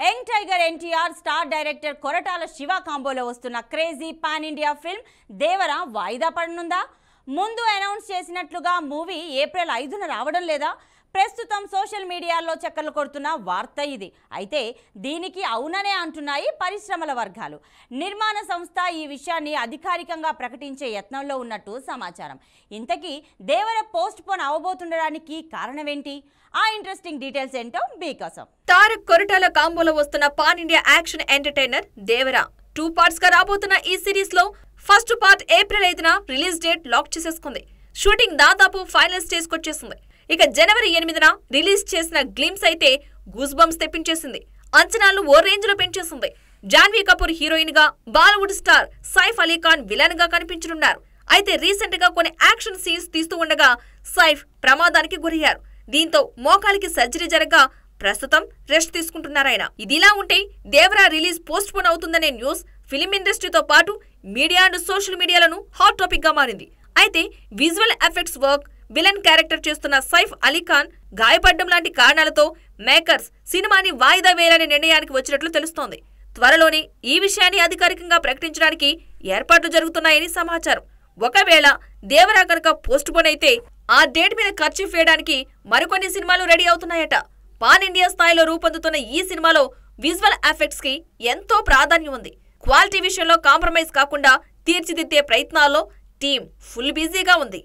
Young tiger NTR star director Koratala Siva కాంబోలో వస్తున్న crazy pan India film Devara వాయిదా పడనుందా? ముందు అనౌన్స్ చేసినట్లుగా మూవీ ఏప్రిల్ 5న రావడం లేదా? ప్రస్తుతం సోషల్ మీడియాలో చక్కర్లు కొడుతున్న వార్త ఇది. అయితే దీనికి అవుననే అంటున్నాయి పరిశ్రమల వర్గాలు. నిర్మాణ సంస్థ ఈ విషయాన్ని అధికారికంగా ప్రకటించే యత్నంలో ఉన్నట్టు సమాచారం. ఇంతకీ దేవర పోస్ట్ పోన్ అవబోతుండడానికి కారణమేంటి? ఆ ఇంట్రెస్టింగ్ డీటెయిల్స్ ఏంటో మీకోసం. తారక్ కొరటాల కాంబోలో వస్తున్న pan India action entertainer Devara 2 parts గా రాబోతున్న ఈ సిరీస్ లో ఫస్ట్ పార్ట్ ఏప్రిల్ 5న రిలీజ్ డేట్ లాక్ చేసేసుకుంది. షూటింగ్ దాదాపు ఫైనల్ స్టేజ్ కొచ్చేసింది. ఇక జనవరి 8న రిలీజ్ చేసిన గ్లిమ్స్ అయితే గూస్ బంప్స్ తెప్పించేసింది. అంచనాలు ఓ రేంజ్ లో పెంచేసింది. జాన్వీ కపూర్ హీరోయిన్ గా, Bollywood star Saif Ali Khan villain గా కనిపించనున్నారు. అయితే రీసెంట్ గా కొన్ని యాక్షన్ సీన్స్ తీస్తూ ఉండగా సైఫ్ ప్రమాదానికి గురయ్యారు. దీంతో మోకాలికి సర్జరీ జరగగా ప్రస్తుతం రెస్ట్ తీసుకుంటున్నారాయన. ఇదిలా ఉంటే దేవర రిలీజ్ పోస్ట్ పోన్ అవుతుందనే న్యూస్ ఫిలిం ఇండస్ట్రీతో పాటు మీడియా అండ్ సోషల్ మీడియాలను హాట్ టాపిక్ గా మారింది. అయితే visual effects work, villain character చేస్తున్న సైఫ్ అలీ ఖాన్ గాయపడ్డం లాంటి కారణాలతో మేకర్స్ సినిమాని వాయిదా వేయాలనే నిర్ణయానికి వచ్చినట్లు తెలుస్తోంది. త్వరలోనే ఈ విషయాన్ని అధికారికంగా ప్రకటించడానికి ఏర్పాట్లు జరుగుతున్నాయని సమాచారం. ఒకవేళ దేవర కనుక పోస్ట్ పోన్ అయితే ఆ డేట్ మీద ఖర్చు వేయడానికి మరికొన్ని సినిమాలు రెడీ అవుతున్నాయట. పాన్ ఇండియా స్థాయిలో రూపొందుతున్న ఈ సినిమాలో విజువల్ ఎఫెక్ట్స్ కి ఎంతో ప్రాధాన్యం ఉంది. క్వాలిటీ విషయంలో కాంప్రమైజ్ కాకుండా తీర్చిదిద్దే ప్రయత్నాల్లో టీం ఫుల్ బిజీగా ఉంది.